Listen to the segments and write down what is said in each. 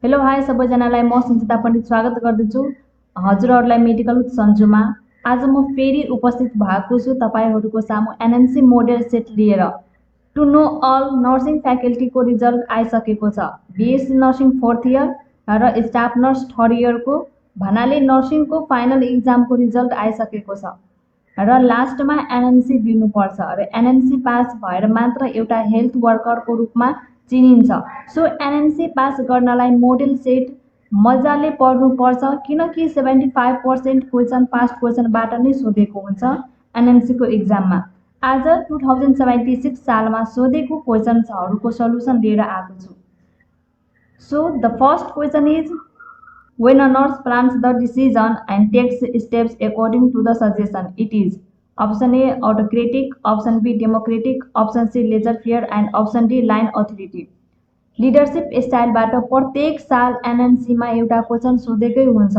Hello hi सबैजनालाई म सञ्चिता पण्डित स्वागत गर्दछु हजुरहरूलाई मेडिकल सन्जुमा। आज म फेरि उपस्थित भएको छु तपाईहरुको सामु एनएमसी मोडेल सेट लिएर। टु नो अल नर्सिङ फ्याकल्टीको रिजल्ट आइसकेको छ। बीएससी नर्सिङ 4th इयर र स्टाफ नर्स 3rd इयरको भन्नाले नर्सिङको फाइनल एक्जामको रिजल्ट आइसकेको छ र लास्टमा एनएमसी दिनुपर्छ र एनएमसी पास भएर मात्र एउटा हेल्थ वर्करको रूपमा चिनिन्छ। सो एनएमसी पास गर्नलाई मोडेल सेट मजाले पढ्नुपर्छ किनकि 75% क्वेशन पास्ट क्वेशनबाट नै सोधेको हुन्छ एनएमसी को एक्जाममा। आज 2076 सालमा सोधेको क्वेशन्सहरुको सल्युसन लिएर आएको छु। So the first question is when a nurse plans the decision and takes steps according to the suggestion, it is option A autocratic, option B democratic, option C laissez-faire and option D line authority। Leadership स्टाइलबाट प्रत्येक साल NMC मा एउटा question सोधेकै हुन्छ।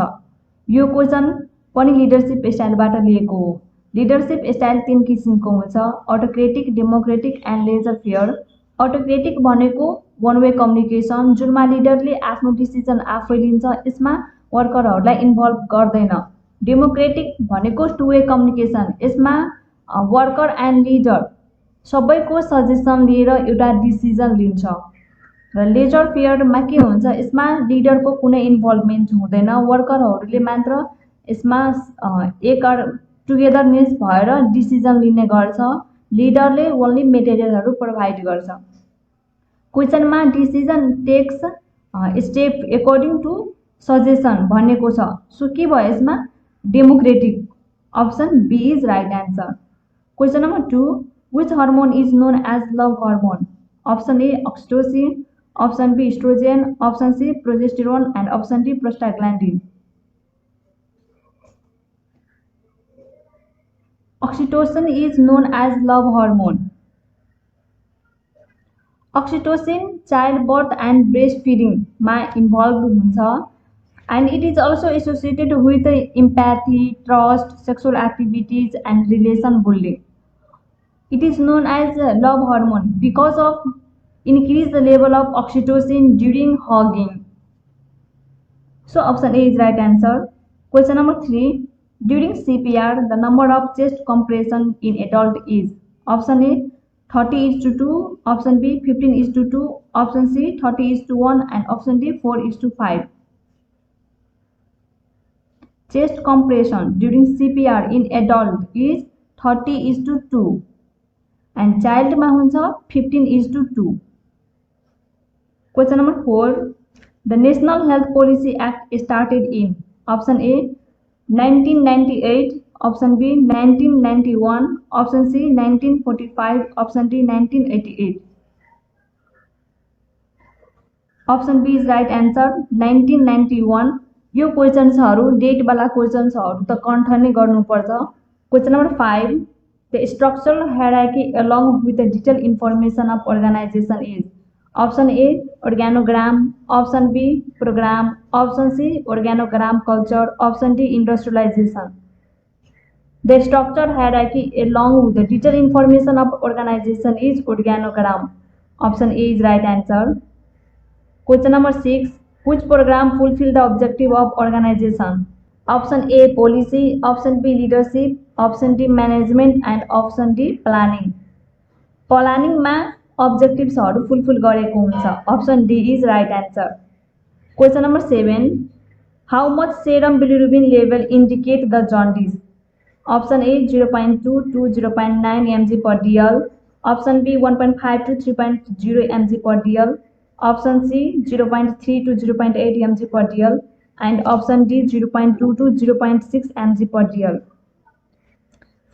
यो question पनि leadership स्टाइलबाट लिएको हो। लिडरशिप स्टाइल 3 किसिमको हुन्छ, autocratic, democratic and laser-fair. Autocratic भनेको वन वे कम्युनिकेसन, जुनमा लिडरले आफ्नो डिसिजन आफै लिन्छ, यसमा वर्करहरूलाई इन्भल्भ गर्दैन। डेमोक्रेटिक भनेको टु वे कम्युनिकेसन, यसमा वर्कर एन्ड लिडर सबैको सजेसन लिएर एउटा डिसिजन लिन्छ। र लेजर फेयरमा के हुन्छ, यसमा लिडरको कुनै इन्भल्भमेन्ट हुँदैन, वर्करहरूले मात्र यसमा टुगेदरनेस भएर डिसिजन लिने गर्छ। लिडरले ओन्ली मेटेरियलहरू प्रोभाइड गर्छ। क्वेशनमा decision takes step according to suggestion भनेको छ। सो के भयो यसमा democratic, option B is right answer. Question number 2, which hormone is known as love hormone? Option A oxytocin, option B oestrogen, option C progesterone and option D prostaglandin. Oxytocin is known as love hormone. Oxytocin childbirth and breastfeeding मा involve हुन्छ and it is also associated with empathy, trust, sexual activities and relation building. It is known as love hormone because of increased level of oxytocin during hugging. So option A is right answer. Question number 3, during CPR the number of chest compression in adult is option A 30:2, option B 15:2, option C 30:1 and option D 4:5. Chest compression during CPR in adult is 30:2 and child मा हुन्छ 15:2. Question number 4, the National Health Policy Act started in option A 1998, option B 1991, option C 1945, option D 1988. option B is right answer 1991। यो क्वेशन्सहरु date वाला क्वेशन्सहरु त कन्ठ नै गर्नुपर्छ। Question number 5, the structural hierarchy along with the detailed information of organization is option A organogram, option B program, option C organogram culture, option D industrialization। The structural hierarchy along with the detailed information of organization is organogram। option A is right answer। Question number 6, which program fulfill the objective of organization? Option A policy, option B leadership, option D management and option D planning। Planning मा अब्जेक्टिभ्सहरु fulfil गरेको हुन्छ। option D is right answer। Question number 7, how much serum bilirubin level indicate the jaundice? option A 0.2 to 0.9 mg per dl, option B 1.5 to 3.0 mg per dl, option C 0.3 to 0.8 mg per dl and option D 0.2 to 0.6 mg per dl।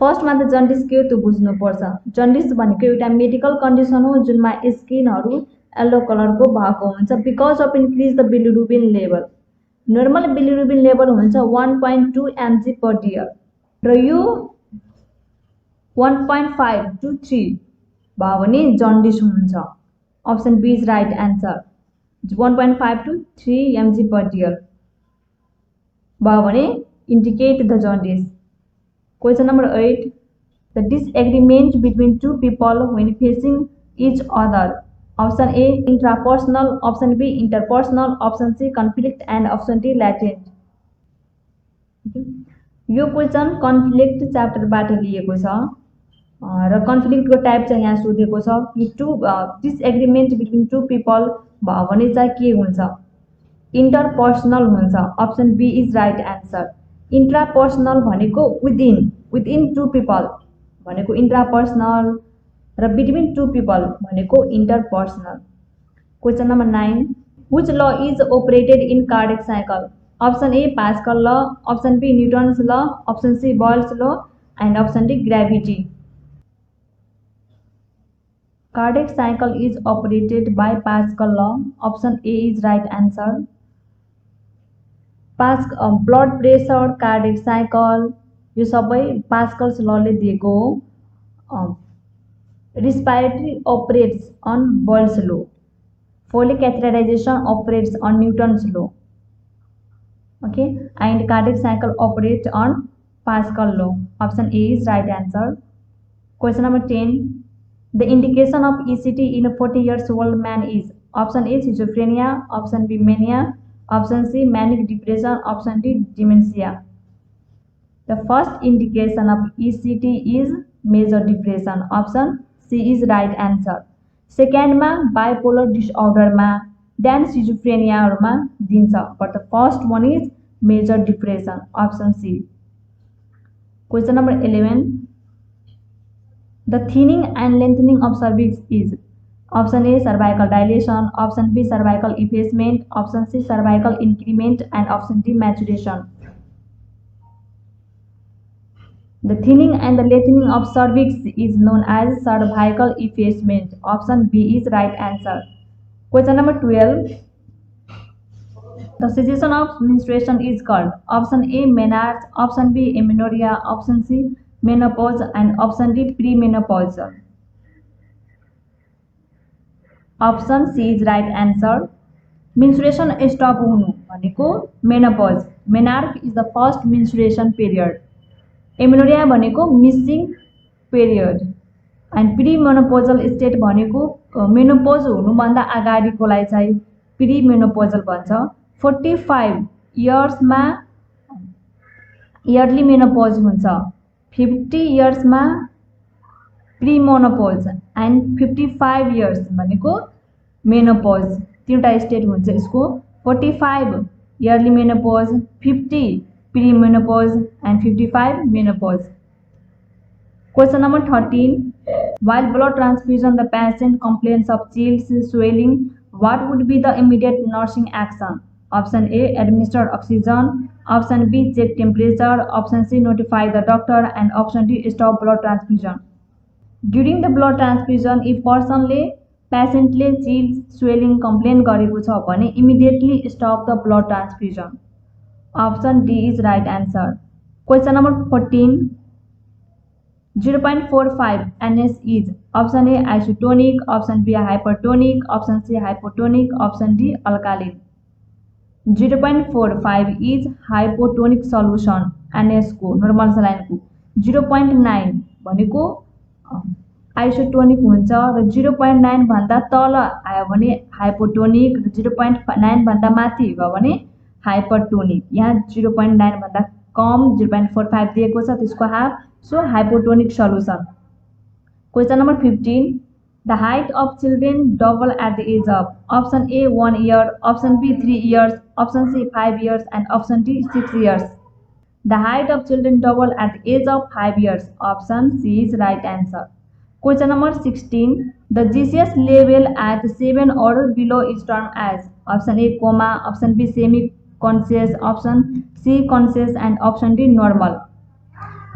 First मा त jaundice के हो त्यो बुझ्नु पर्छ। Jaundice भनेको एउटा medical condition हो जुनमा स्किनहरु येलो कलरको भएको हुन्छ because of increase the bilirubin level. Normal bilirubin level हुन्छ 1.2 mg per dl र यो 1.5 to 3 भयो भने जन्डिस हुन्छ। Option B is right answer 1.5 to 3 mg per dl भयो भने indicate the jaundice। Question number 8, the disagreement between two people when facing each other Option A intrapersonal, option B interpersonal, option C conflict and option D latent. यो question conflict च्याप्टरबाट लिएको छ र कन्फ्लिक्टको type चाहिँ यहाँ सोधेको छ कि डिसएग्रिमेन्ट बिट्विन टु पिपल भयो भने चाहिँ के हुन्छ इन्टरपर्सनल हुन्छ option B is right answer intrapersonal भनेको विदिन टु पिपल भनेको इन्ट्रापर्सनल र बिट्विन टु पिपल भनेको interpersonal question number 9 which law is operated in cardiac cycle option A Pascal law option B Newton's law option C Boyle's law and option D gravity cardiac cycle is operated by Pascal law option A is right answer blood pressure cardiac cycle यो सबै Pascal's लले दिएको हो respiratory operates on Boyle's law folic catheterization operates on Newton's law. Okay, and cardiac cycle operates on Pascal law. Option A is right answer. Question number 10. The indication of ECT in a 40 years old man is option A schizophrenia, option B mania, option C manic depression, option D dementia. The first indication of ECT is major depression. Option C is right answer. Second में bipolar disorder में then schizophrenia में दिन्छ but the first one is major depression option C question number 11 the thinning and lengthening of cervix is option A cervical dilation option B cervical effacement option C cervical increment and option D maturation The thinning and the lengthening of cervix is known as cervical effacement. Option B is right answer. Question number 12. The cessation of menstruation is called option A menarche, option B amenorrhea, option C menopause and option D premenopause. Option C is right answer. Menstruation stop हुनु भनेको menopause. Menarche is the first menstruation period. Amenorrhea भनेको missing period and premenopausal state भनेको menopause हुनुभन्दा अगाडिकोलाई चाहिँ प्रिमेनोपोजल भन्छ 45 इयर्समा yearly menopause हुन्छ 50 इयर्समा प्रिमेनोपोज and 55 years भनेको मेनोपोज तीनटा स्टेट हुन्छ यसको 45 yearly menopause 50 premenopause and 55 menopause. Question number 13. While blood transfusion the patient complains of chills, swelling, what would be the immediate nursing action? Option A administer oxygen, option B check temperature, option C notify the doctor and option D stop blood transfusion. During the blood transfusion if personले patientले chills, swelling complain गरेको छ भने immediately stop the blood transfusion. Option D is right answer. Question number 14. 0.45 NS is option A isotonic, option B hypertonic, option C hypotonic, option D alkaline. 0.45 is hypotonic solution NS को normal saline को 0.9 भनेको isotonic हुन्छ र 0.9 भन्दा तल आयो भने hypotonic र 0.9 भन्दा माथि गयो भने हाइपरटोनिक यहाँ 0.9 भन्दा कम 0.45 दिएको छ त्यसको half so hypotonic solution question number 15 the height of children double at the age of option A 1 year option B 3 years option C 5 years and option D 6 years the height of children double at the age of 5 years option C is right answer question number 16 the GCS level at 7 or below is termed as option A coma option be semi conscious option C conscious and option D normal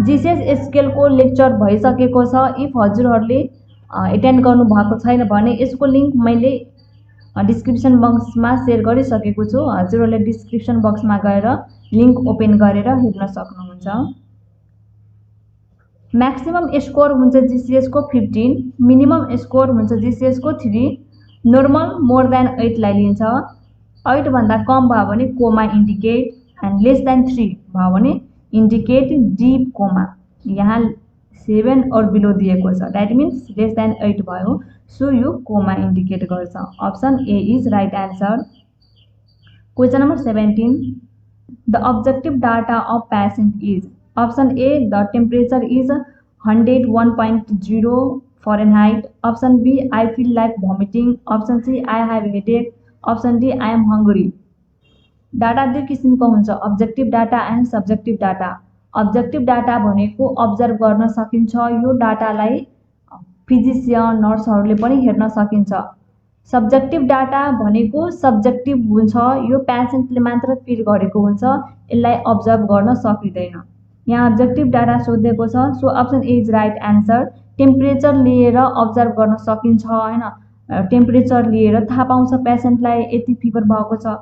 GCS scale को lecture भइसकेको छ if हजुरहरुले attend गर्नु भएको छैन भने यसको link मैले description बक्समा शेयर गरिसकेको छु हजुरहरुले डिस्क्रिप्सन बक्समा गएर लिंक ओपन गरेर हेर्न सक्नुहुन्छ मैक्सिमम स्कोर हुन्छ जीसीएस को 15 मिनिमम स्कोर हुन्छ जीसीएस को 3 नॉर्मल मोर देन 8 लाई लिन्छ 8 भन्दा कम भयो भने कोमा इंडिकेट एंड लेस देन 3 भयो भने इंडिकेट डीप कोमा यहाँ 7 or below दिएको छ, द्याट मिन्स लेस देन 8 भयो, सो यो कोमा इन्डिकेट गर्छ। Option A is right answer. Question number 17, the objective data of patient is. Option A the temperature is 101.0 Fahrenheit, option B I feel like vomiting, option C I have headache, option D I am hungry. Data दुई किसिमको हुन्छ, objective data and subjective data. Objective data भनेको observe गर्न सकिन्छ, यो डाटालाई physician नर्सहरूले पनि हेर्न सकिन्छ। सब्जेक्टिभ डाटा भनेको सब्जेक्टिभ हुन्छ, यो पेसेन्टले मात्र फिल गरेको हुन्छ, यसलाई अब्जर्भ गर्न सकिँदैन। यहाँ अब्जेक्टिभ डाटा सोधेको छ, so option A is right answer. Temperature लिएर अब्जर्भ गर्न सकिन्छ हैन, टेम्परेचर लिएर थाहा पाउँछ पेसेन्टलाई यति फिभर भएको छ,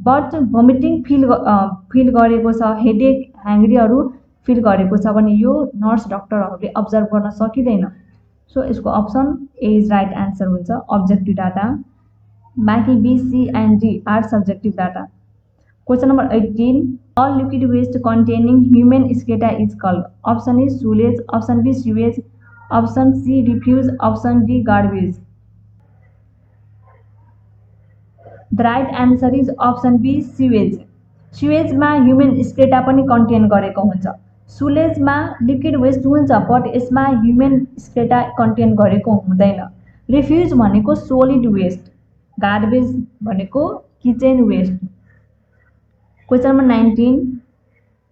बट भमिटिङ फिल गरेको छ, हेडेक ह्याङ्ग्रीहरू फिल गरेको छ भने यो नर्स डक्टरहरूले अब्जर्भ गर्न सकिँदैन। सो यसको option A is right answer हुन्छ, अब्जेक्टिभ डाटा। बाँकी B, C and D are subjective data. Question number 18, all liquid waste containing human excreta is called. Option A sullage, option B sewage, option C refuse, option D garbage. The right answer is option B sewage. स्युवेजमा human excreta पनि contain गरेको हुन्छ। सुलेजमा liquid waste हुन्छ, but यसमा human excreta contain गरेको हुँदैन। Refuse भनेको सोलिड वेस्ट, गार्बेज भनेको kitchen waste. Question number 19,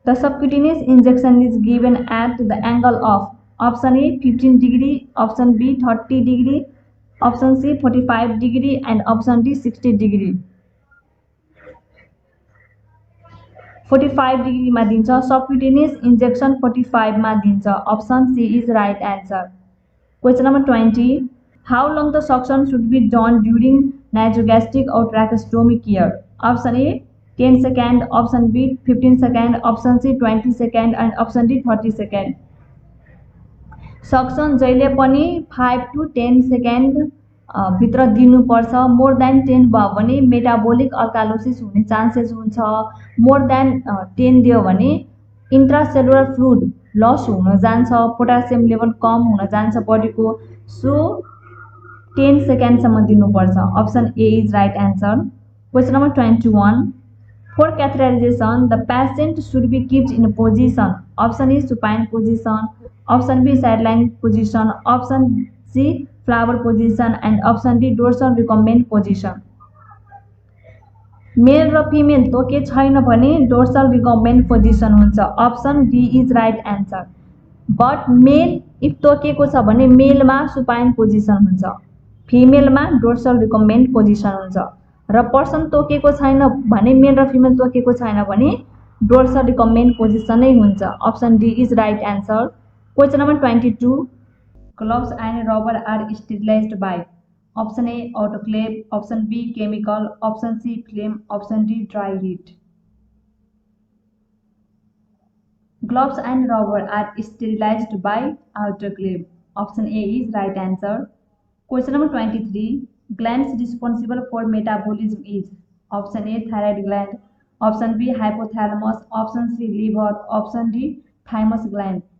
the subcutaneous injection is given at the angle of. Option A 15 degree, option B 30 degree, option C 45 degree and option D 60 degree. 45 डिग्रीमा दिन्छ, subcutaneous injection 45 मा दिन्छ। Option C is right answer. Question number 20, how long the suction should be done during nasogastric और tracheostomy care. Option A 10 second, option B 15 second, option C 20 second and option D 30 second. Suction जहिले पनि 5 to 10 second भित्र दिनुपर्छ। More than 10 भयो भने metabolic alkalosis हुने chances हुन्छ। More than 10 दियो भने इन्ट्रासेलुलर फ्लुइड लस हुन जान्छ, पोटासियम लेभल कम हुन जान्छ बडीको। सो 10 सेकेन्डसम्म दिनुपर्छ। Option A is right answer. Question number 21, for catheterisation the patient should be kept in position. Option A supine position, option B sideline position, option C Fowler position and option D dorsal recumbent position. Male र female तोके छैन भने dorsal recumbent position हुन्छ। Option D is right answer. But male if तोकेको छ भने मेलमा supine position हुन्छ, फिमेलमा dorsal recumbent position हुन्छ। र पर्सन तोकेको छैन भने मेल र फिमेल तोकेको छैन भने डोर्सल रिकम्बेन्ट पोजिसन नै हुन्छ। Option D is right answer. Question number 22, gloves and rubber are sterilized by। Option A autoclave, option B chemical, option C flame, option D dry heat। Gloves and rubber are sterilized by autoclave। Option A is right answer। Question number 23, glands responsible for metabolism is। Option A thyroid gland, option B hypothalamus, option C liver, option D thymus gland।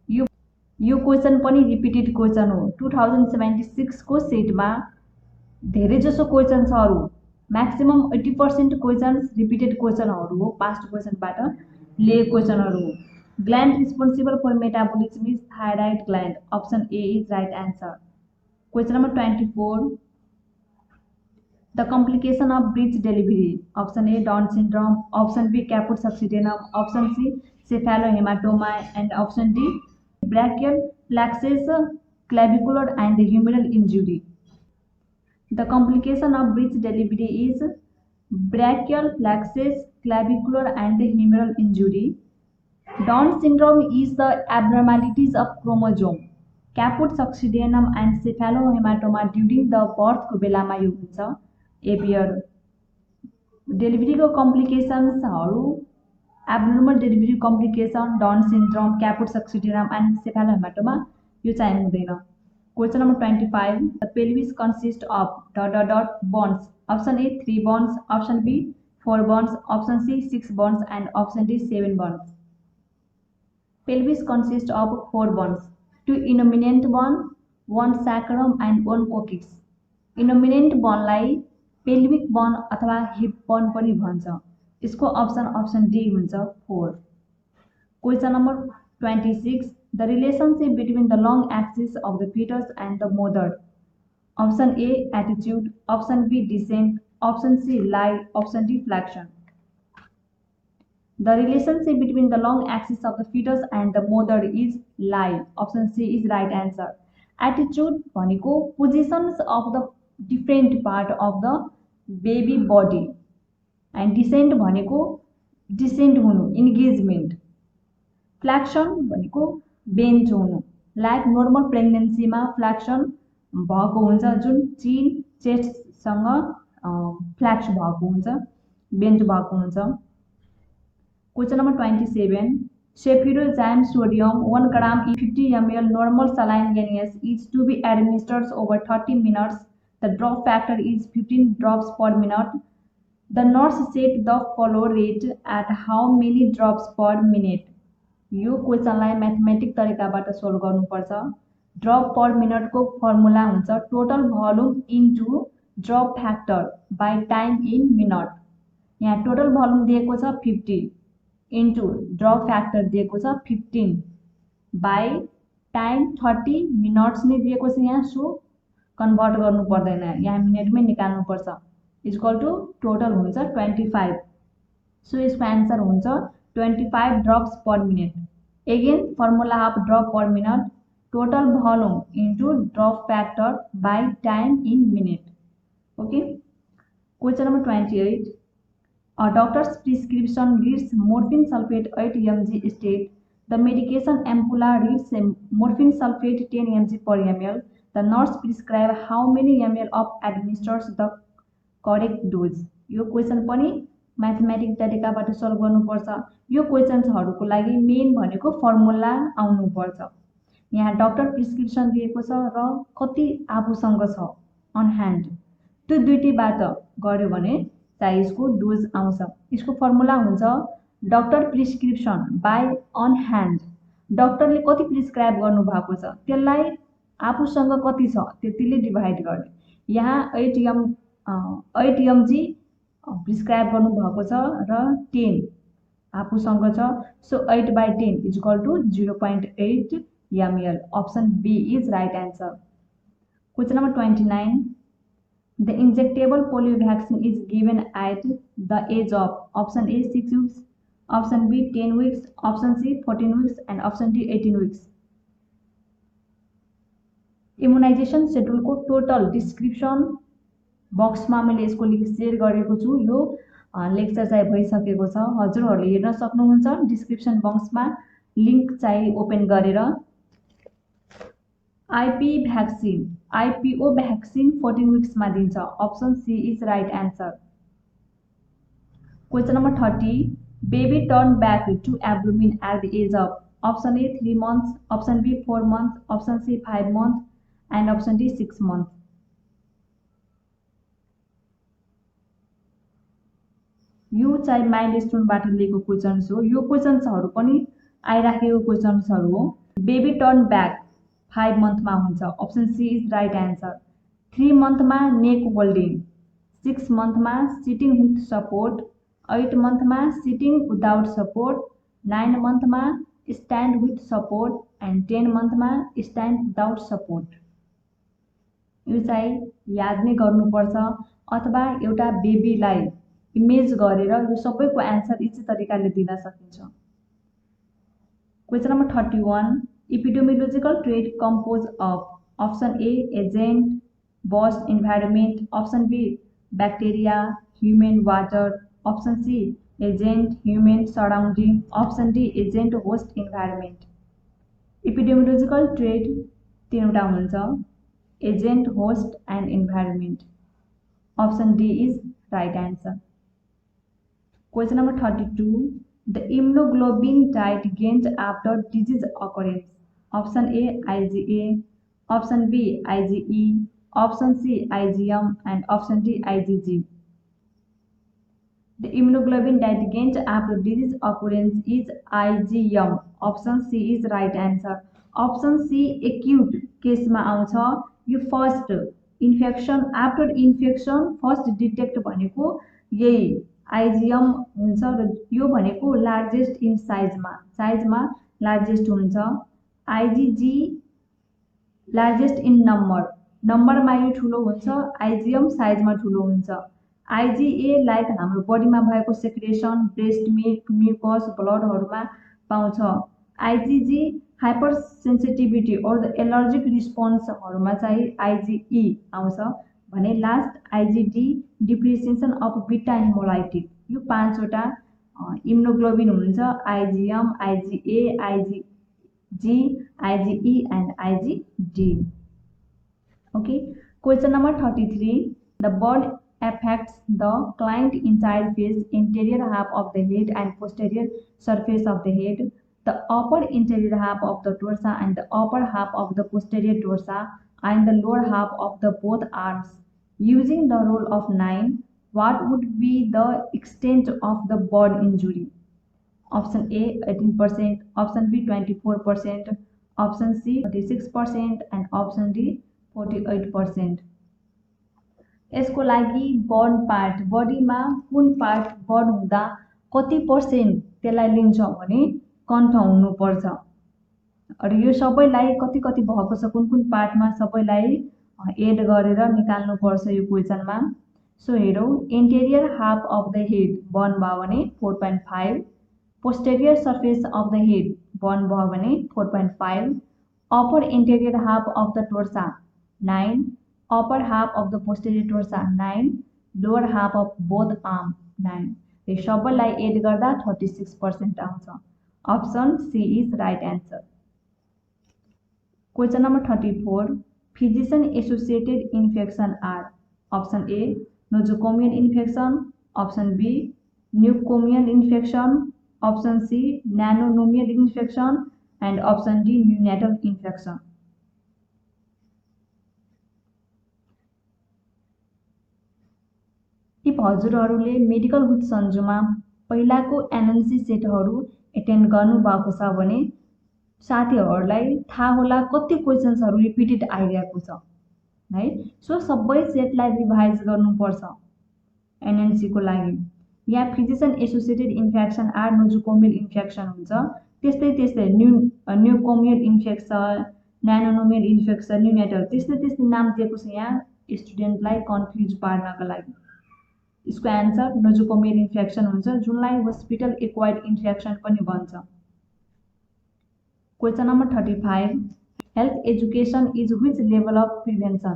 यो question पनि repeated question हो। 2076 को सेटमा धेरै जसो क्वेसन्सहरू, maximum 80% questions repeated क्वेसनहरू हो, पास्ट क्वेसनबाट लिएको क्वेसनहरू हो। Gland responsible for metabolism is thyroid gland. Option A is right answer. Question number 24, the complication of breech delivery. Option A Down syndrome, option B caput succedaneum, option C cephalohaematoma and option D brachial plexus, clavicular and humeral injury। The complication of breech delivery is brachial plexus, clavicular and humeral injury। Down syndrome is the abnormalities of chromosome। Caput succedaneum and cephalohematoma during the birth को बेलामा यो हुन्छ। एबियर delivery को कम्प्लिकेसन्सहरू abnormal delivery complication, Down syndrome, caput succedaneum and cephalohaematoma यो चाहिँ हुँदैन। Question number 25, the pelvis consist of ... bones. Option A 3 bones, option B 4 bones, option C 6 bones and option D 7 bones. Pelvis consist of 4 bones. 2 innominate bone, 1 sacrum and 1 coccyx. Innominate बनलाई pelvic bone अथवा hip बन पनि भन्छ। इसको option D हुन्छ 4। Question number 26, the relationship between the long axis of the fetus and the mother. Option A attitude, option B descent, option C lie, option D flexion. The relationship between the long axis of the fetus and the mother is lie. Option C is right answer. Attitude भनेको positions of the different part of the baby body and descent भनेको descent हुनु engagement. फ्ल्याक्सन भनेको bench हुनु like normal प्रेग्नेन्सीमा फ्ल्याक्सन भएको हुन्छ जुन चिन चेस्टसँग फ्ल्याक्स भएको हुन्छ बेन्च भएको हुन्छ। Question number 27, cefuroxime sodium 1 gram in 50 ml normal saline NS is to be administered over 30 minutes. The drop factor is 15 drops per minute. The nurse set the flow rate at how many drops per minute. यो क्वेशनलाई mathematic तरिकाबाट solve गर्नुपर्छ। Drop पर minute को formula हुन्छ total volume into drop factor by time in minute. यहाँ total volume दिएको छ 50 into drop factor दिएको छ 15 बाई टाइम 30 मिनट्स नै दिएको छ यहाँ। सो कन्भर्ट गर्नु पर्दैन, यहाँ मिनेटमै निकाल्नु पर्छ। इक्वल टु टोटल हुन्छ 25। सो यसको आन्सर हुन्छ 25 drops per minute. Again formula of drop per minute total volume into drop factor by time in minute. Okay. Question number 28, a doctor's prescription reads morphine sulfate 8 mg state. The medication ampulla reads morphine sulfate 10 mg per ml. The nurse prescribe how many ml of administers the correct dose. यो question पनि mathematic तरिकाबाट solve गर्नुपर्छ। यो क्वेशन्सहरुको लागि main भनेको formula आउनु पर्छ। यहाँ डाक्टर प्रिस्क्रिप्सन दिएको छ र कति आफूसँग छ अन ह्यान्ड, त्यो दुईटैबाट गर्यो भने चाहिँ यसको डोज आउँछ। यसको फर्मुला हुन्छ doctor prescription by on hand. डाक्टरले कति प्रिस्क्राइब गर्नु भएको छ त्यसलाई आफूसँग कति छ त्यतिले डिभाइड गर्ने। यहाँ 8 mg प्रिस्क्राइब गर्नु भएको छ र 10 आफूसँग छ। So 8/10 equal to 0.8 ml। Option B is right answer. Question number 29, the injectable polio vaccine is given at the age of option A 6 weeks, option B 10 weeks, option C 14 weeks and option D 18 weeks. Immunisation schedule को total description box में मैले यसको link share गरेको छु। यो lecture चाहिँ भइसकेको छ, हजुरहरूले हेर्न सक्नुहुन्छ डिस्क्रिप्सन बक्स में लिंक चाहिँ ओपन गरेर। आईपीओ भ्याक्सिन 14 वीक्स में दिन्छ। Option C is right answer. Question number 30, baby turn back to abdomen at the age of option A 3 months, option B 4 months, option C 5 months and option D 6 months। यो चाहिँ माइलस्टोनबाट लिएको questions हो। यो क्वेशन्सहरु पनि आइराखेको क्वेशन्सहरु हो। बेबी टर्न बैक 5 month में हुन्छ। Option C is right answer. 3 month में नेक होल्डिंग, 6 month में सिटिंग विथ सपोर्ट, 8 month में सिटिंग विदाउट सपोर्ट, 9 month में stand with support and 10 month में स्टैंड विदाउट सपोर्ट। यो चाहिँ याद नै गर्नुपर्छ अथवा एउटा बेबीलाई इमेज गरेर यो सबैको आन्सर इजी तरिकाले दिन सकिन्छ। Question number 31, epidemiological trait composed of option A agent, boss, environment, option B bacteria, human, water, option C agent, human, surrounding, option D agent, host, environment। epidemiological trait तीनवटा हुन्छ, agent, host and environment। option D is right answer। Question number 32, the immunoglobulin diet gained after disease occurrence। Option A IgA, option B IgE, option C IgM and option D IgG। The immunoglobulin diet gained after disease occurrence is IgM। Option C is right answer। Option C acute केसमा आउँछ। यो first infection after infection first detect भनेको यही IgM हुन्छ र यो भनेको largest in साइजमा लार्जेस्ट हुन्छ। आइजिजी लार्जेस्ट इन नम्बरमा यो ठुलो हुन्छ। आइजिएम साइजमा ठुलो हुन्छ। आइजिए लाइक हाम्रो बडीमा भएको सेक्रेसन ब्रेस्ट मिल्क म्युकस ब्लडहरूमा पाउँछ। आइजिजी हाइपर सेन्सिटिभिटी और द एलर्जिक रिस्पोन्सहरूमा चाहिँ आइजिई आउँछ भने last IgD depreciation of beta haemolytic. यो 5वटा इम्युनोग्लोबिन हुन्छ IgM IgA IgG IgE and IgD. Okay, question number 33 the burn affects the client entire face, interior half of the head and posterior surface of the head, the upper interior half of the torso and the upper half of the posterior torso and the lower half of the both arms. Using the rule of 9, what would be the extent of the burn injury? Option A 18%, option B 24%, option C 36% and option D 48%. यसको लागि burn part बडीमा कुन part burn हुँदा कति percent त्यसलाई लिन्छ भने कण्ठ हुनुपर्छ र यो सबैलाई कति कति भएको छ कुन कुन पार्टमा सबैलाई एड गरेर निकाल्नुपर्छ यो क्वेशनमा। सो हेरौँ, interior half of the head burn भयो भने 4.5, posterior surface of the head burn भयो भने 4.5, upper interior half of the torso 9, upper half of the posterior torso 9, lower half of both arm 9। यो सबैलाई एड गर्दा 36% आउँछ। Option C is right answer. Question number 34 physician associated infection are option A nosocomial infection, option B nucomial infection, option C nanonomial infection and option D neonatal infection. If हजुरहरूले medical with सन्जुमा पहिलाको NNC सेटहरू attend गर्नुभएको छ भने साथीहरूलाई थाहा होला कति क्वेसन्सहरू रिपिटेड आइरहेको छ है। सो सबै सेटलाई रिभाइज गर्नुपर्छ एनएनसीको लागि। यहाँ physician associated infection or nosocomial infection हुन्छ, त्यस्तै न्यूकोमियल इन्फेक्सन न्यानोनोमियल इन्फेक्सन न्यूनेटल त्यस्तै नाम दिएको छ यहाँ स्टुडेन्टलाई कन्फ्युज पार्नको लागि। इसको आन्सर नोजोकोमियल इन्फेक्सन हुन्छ जुनलाई हस्पिटल एक्वायर्ड इन्फेक्सन पनि भन्छ। Question number 35 health education is which level of prevention?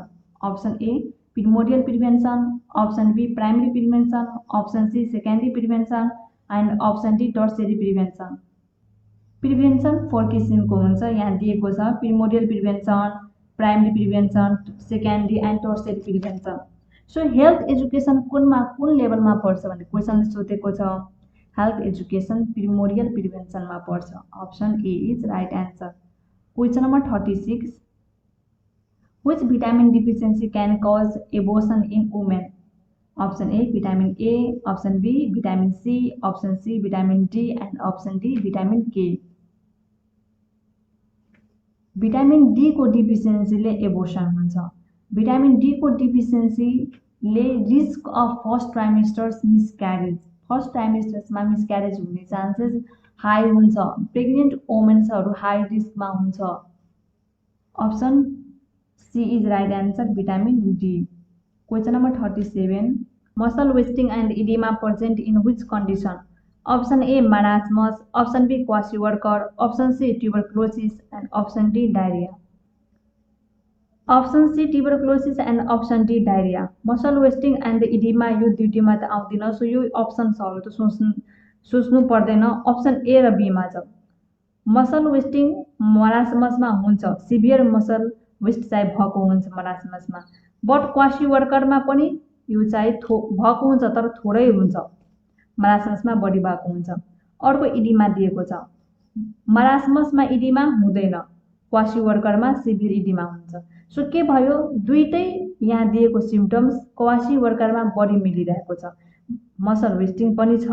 Option A primordial prevention, option B primary prevention, option C secondary prevention and option D tertiary prevention. Prevention 4 किसिमको हुन्छ यहाँ दिएको छ, primordial prevention, primary prevention, secondary and tertiary prevention. So health education कुन लेभलमा पर्छ भन्ने question सोधेको छ। हेल्थ एजुकेशन प्रिमोडियल प्रिभेन्सनमा पर्छ। Option A is right answer. Question number 36 which vitamin deficiency can cause abortion in women? Option A vitamin A, option B vitamin C, option C vitamin D and option D vitamin K. Vitamin D को डिफिसियन्सीले abortion हुन्छ। Vitamin D को डिफिसियन्सीले risk of first trimesters miscarriage first ट्राइमेस्टर्समा miscarriage हुने chances high हुन्छ। Pregnant वुमेन्सहरू high रिस्कमा हुन्छ। Option C is right answer vitamin D. Question number 37 muscle wasting and oedema present in which condition? Option A marasmus, option B kwashiorkor, option C tuberculosis and option D diarrhoea. Option C tuberculosis and option D diarrhoea. Muscle wasting and oedema यो दुईटीमा त आउँदैन, so यो अप्सन्सहरू त सोच्नु पर्दैन। Option A र be मा छ। मसल वेस्टिङ मरासमसमा हुन्छ, सिभियर मसल वेस्ट चाहिँ भएको हुन्छ मरासमसमा, बट क्वासिवर्करमा पनि यो चाहिँ भएको हुन्छ तर थोरै हुन्छ, मरासमसमा बढी भएको हुन्छ। अर्को इडिमा दिएको छ, मरासमसमा इडिमा हुँदैन, क्वासिवर्करमा सिभियर इडिमा हुन्छ। सो के भयो दुईटै यहाँ दिएको सिम्पटम्स क्वासिवर्करमा बढी मिलिरहेको छ, मसल वेस्टिङ पनि छ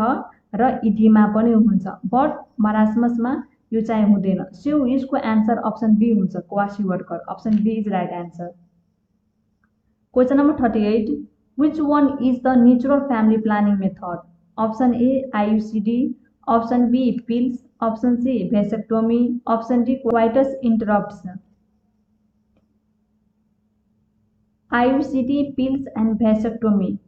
र इडिमा पनि हुन्छ, बट मरासमसमा यो चाहिँ हुँदैन। सो यसको एन्सर अप्सन बी हुन्छ, kwashiorkor. Option B is right answer. Question number 38, which one is the natural family planning method? Option A IUCD, option B pills, option C vasectomy, option D coitus interruptus. IUCD, pills and vasectomy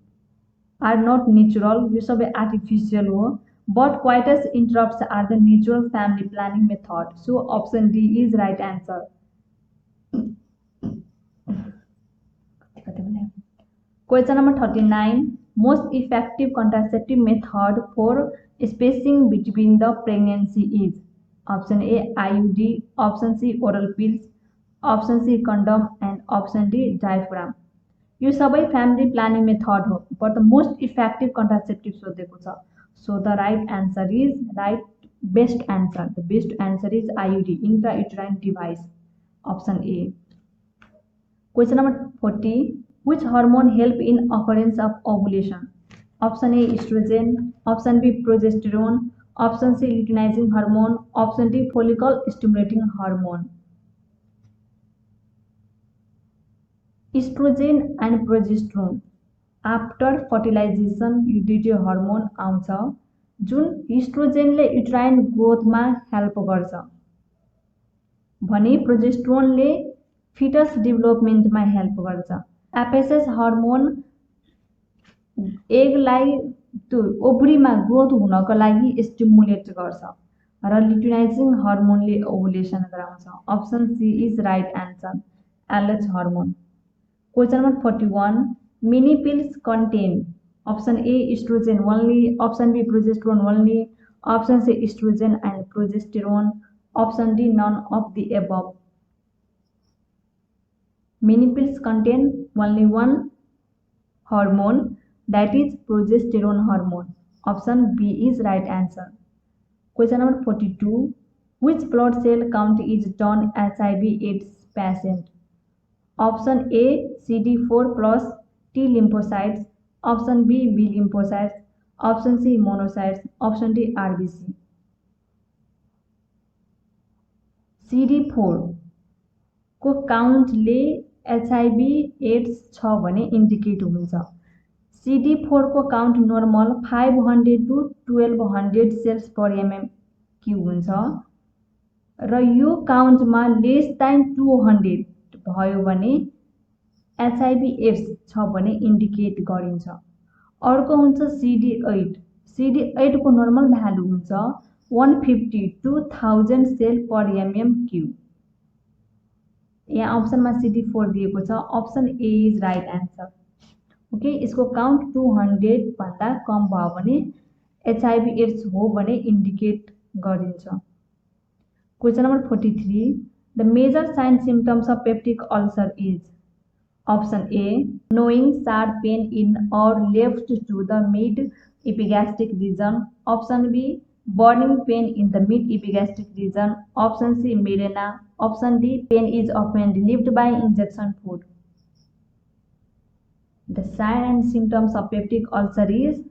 are not natural, यो सबै artificial हो। But coitus interrupts are the natural family planning method. So option D is right answer. Question number 39. Most effective contraceptive method for spacing between the pregnancy is? Option A IUD, option C oral pills, option C condom and option D diaphragm. यो सबै family planning method हो, but the most effective contraceptive सोधेको छ। So the right answer is best answer. The best answer is IUD, intrauterine device. Option A. Question number 40. Which hormone help in occurrence of ovulation? Option A estrogen, option B progesterone, option C luteinizing hormone, option D follicle stimulating hormone. Estrogen and progesterone after fertilisation यो दुईटै hormone आउँछ जुन इस्ट्रोजेनले uterine ग्रोथमा help गर्छ भने प्रोजेस्टेरोनले foetus डेभलपमेन्टमा help गर्छ। FSH hormone एगलाई त्यो ओभरीमा ग्रोथ हुनको लागि स्टिमुलेट गर्छ र लुटिनाइजिङ हर्मोनले ओभुलेसन गराउँछ। Option C is right answer, LH hormone. Question number 41. Many pills contain option A estrogen only, option B progesterone only, option C estrogen and progesterone, option D none of the above. Many pills contain only one hormone, that is progesterone hormone. Option B is right answer. Question number 42. Which blood cell count is done HIV/AIDS patient? Option A CD4 plus T lymphocytes, option B B lymphocytes, option C monocytes, option D RBC. CD4 को काउन्टले HIV/AIDS छ भने indicate हुन्छ। CD4 को count normal 500 to 1200 cells per MM³ हुन्छ र यो काउन्टमा less than 200 भयो भने HIV/AIDS छ भने इन्डिकेट गरिन्छ। अर्को हुन्छ CD8. CD8 को नर्मल भ्यालु हुन्छ 150 to 1000 सेल पर MM³। यहाँ अप्सनमा CD4 दिएको छ। Option A is right answer. Okay, यसको काउन्ट 200 भन्दा कम भयो भने HIV/AIDS हो भने इन्डिकेट गरिन्छ। Question number 43. The major sign symptoms of peptic ulcer is? Option A, knowing sharp pain in or left to the mid epigastric region. Option B, burning pain in the mid epigastric region. Option C, migraine. Option D, pain is often relieved by injection food. The sign and symptoms of peptic ulcer is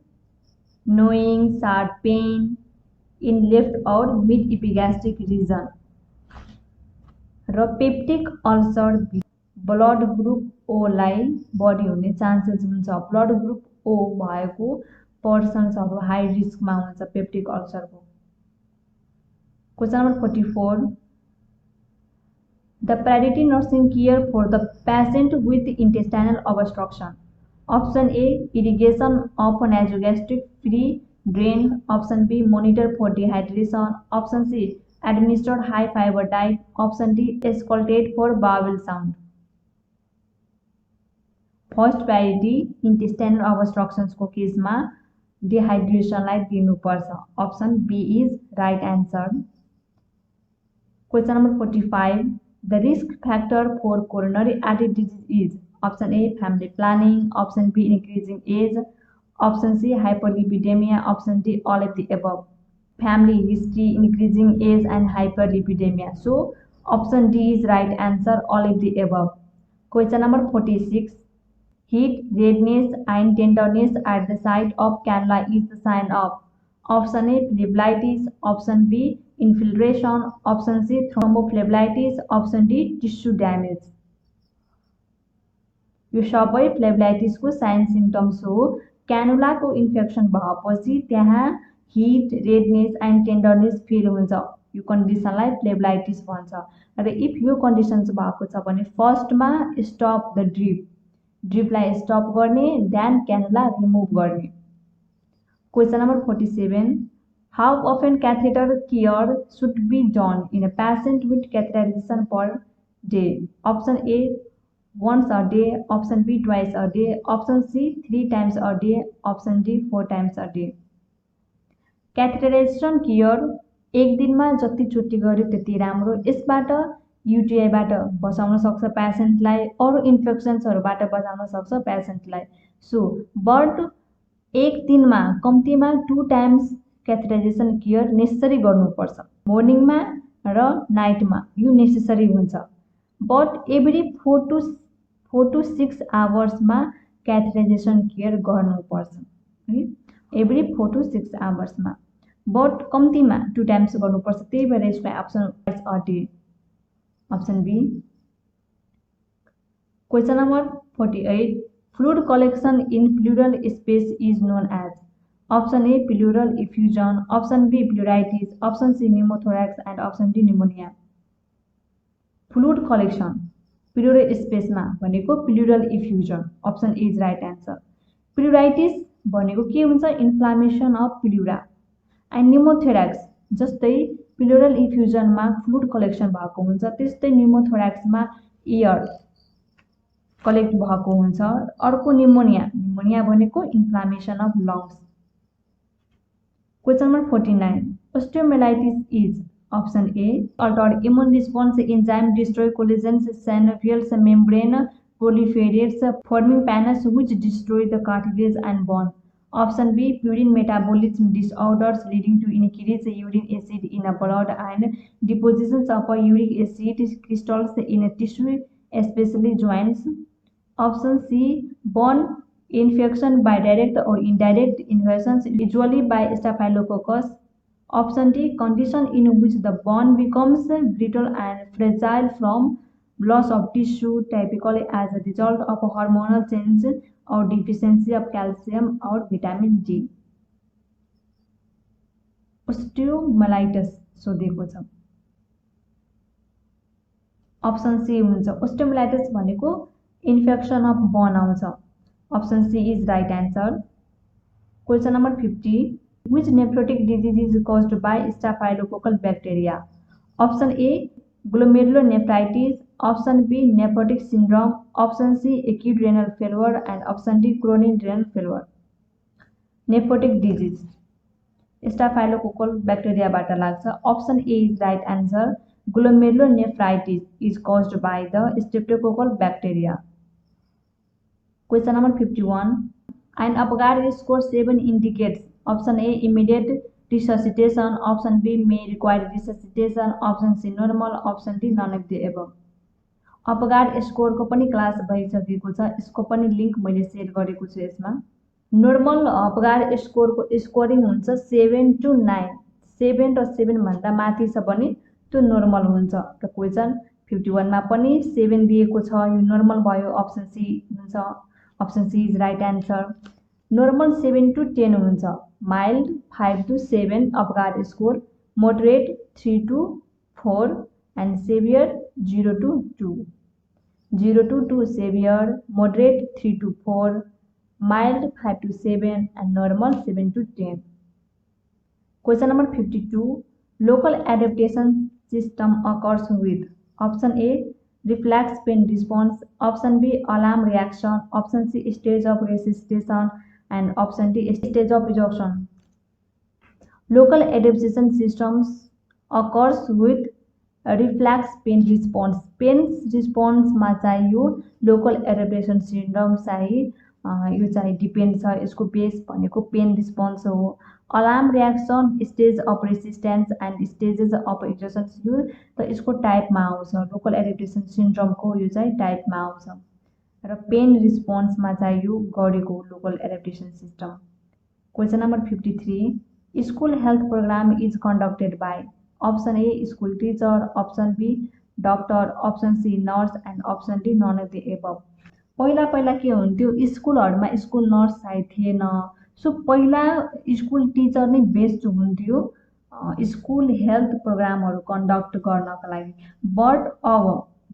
knowing sharp pain in left or mid epigastric region. र peptic ulcer blood group O लाई बढी हुने chances हुन्छ। Blood group O भएको पर्सन्सहरु high रिस्कमा हुन्छ peptic अल्सरको। Question number 44. The priority nursing care for the patient with intestinal obstruction. Option A, irrigation of nasogastric free drain. Option B, monitor for dehydration. Option C, administer high fiber diet. Option D, auscultate for bowel sound. First priority intestinal obstructions को केसमा डिहाइड्रेसनलाई दिनुपर्छ। Option B is right answer. Question number 45. The risk factor for coronary artery disease is? Option A family planning, option B increasing age, option C hyperlipidaemia, option D all of the above. Family history, increasing age and hyperlipidaemia. So option D is right answer, all of the above. Question number 46. Heat, redness and tenderness at the site of cannula is the sign of? Option A phlebitis, option B infiltration, option C thrombophlebitis, option D tissue damage. यो सबै फ्लेब्लाइटिसको sign symptoms हो। क्यानुलाको infection भएपछि त्यहाँ hit, redness and टेन्डरनेस feel हुन्छ। यो कन्डिसनलाई फ्लेब्लाइटिस भन्छ। र if यो कन्डिसन भएको छ भने फर्स्टमा स्टप द ड्रिपलाई स्टप गर्ने, देन क्यानुला रिमुभ गर्ने। Question number 47, how often catheter care should be done in a patient with catheterisation per day? Option A once a day, option B twice a day, option C 3 times a day, option D 4 times a day। क्याथेटराइजेसन care एक दिनमा जतिचोटि गर्यो त्यति राम्रो। यसबाट युटिआईबाट बचाउन सक्छ पेसेन्टलाई, अरू इन्फेक्सन्सहरूबाट बचाउन सक्छ पेसेन्टलाई। सो बट एक दिनमा कम्तीमा 2 टाइम्स क्याथेटराइजेसन केयर नेसेसरी गर्नुपर्छ, मर्निङमा र नाइटमा यो नेसेसरी हुन्छ। बट एभ्री 4 to 6 आवर्समा क्याथेटराइजेसन केयर गर्नुपर्छ है, एभ्री 4 to 6 आवर्समा। बट कम्तीमा 2 टाइम्स गर्नुपर्छ, त्यही भएर यसको option uh D, option B. Question number 48, fluid collection in pleural space is known as? Option A pleural effusion, option B pleuritis, option C pneumothorax and option D pneumonia. Fluid collection pleural स्पेसमा भनेको pleural effusion, option A is right answer. Pleuritis भनेको के हुन्छ? Inflammation of pleura. And pneumothorax जस्तै pleural इफ्युजनमा fluid collection भएको हुन्छ, त्यस्तै निमोथोराक्समा air collect भएको हुन्छ। अर्को निमोनिया भनेको inflammation of lungs. Question number 49, osteomyelitis is? Option A, altered immune response enzyme destroy collagen's synovial membrane proliferates, forming panels which destroy the cartilage and bone. Option B, purine metabolism disorders leading to increased uric acid in the blood and depositions of uric acid crystals in tissue, especially joints. Option C, bone infection by direct or indirect invasions, usually by Staphylococcus. Option D, condition in which the bone becomes brittle and fragile from loss of tissue, typically as a result of hormonal change or deficiency of calcium or vitamin D। Osteomyelitis सोधेको छ, option C हुन्छ। Osteomyelitis भनेको infection of bone आउँछ, option C is right answer. Question number 50, which nephrotic disease is caused by staphylococcal bacteria? Option A, glomerulonephritis, option B, nephrotic syndrome, option C, acute renal failure and option D, chronic renal failure। nephrotic disease staphylococcal bacteria बाट लाग्छ, option A is right answer। glomerulonephritis is caused by the streptococcal bacteria। Question number 51, an Apgar score 7 indicates Option A, immediate resuscitation, option B, may require resuscitation, option C, normal, option D, none of the above। Apgar स्कोरको पनि class भइसकेको छ, यसको पनि link मैले share गरेको छु यसमा। नर्मल अपगार स्कोरको स्कोरिङ हुन्छ 7 to 9, 7 र 7 भन्दा माथि छ भने त्यो नर्मल हुन्छ। र क्वेसन 51 मा पनि 7 दिएको छ, यो नर्मल भयो, अप्सन सी हुन्छ, option C is right answer. Normal 7 to 10 हुन्छ, mild 5 to 7 Apgar score, moderate 3 to 4 and severe 0 to 2। 0 to 2 severe, moderate 3 to 4, mild 5 to 7 and normal 7 to 10। Question number 52, local adaptation system occurs with? Option A, reflex pain response, option B, alarm reaction, option C, stage of resuscitation and option D, stage of exhaustion। Local adaptation systems occurs with reflex pain response। Pain रिस्पोन्समा चाहिँ यो local adaptation syndrome चाहिँ यो चाहिँ depend छ, यसको base भनेको pain response हो। Alarm reaction, stage of resistance and stages of exhaustion यो त यसको टाइपमा आउँछ, लोकल एडेप्टेसन सिन्ड्रोमको यो चाहिँ टाइपमा आउँछ। र पेन रिस्पोन्समा चाहिँ यो गरेको local adaptation system. Question number 53, School health program is conducted by option A school teacher, option B doctor, option C nurse and option D none of the above. पहिला पहिला के हुन्थ्यो स्कुलहरुमा स्कुल नर्स चाहिँ थिएन सो पहिला school teacher नै best हुन्थ्यो school health प्रोग्रामहरु conduct गर्नका लागि बट अब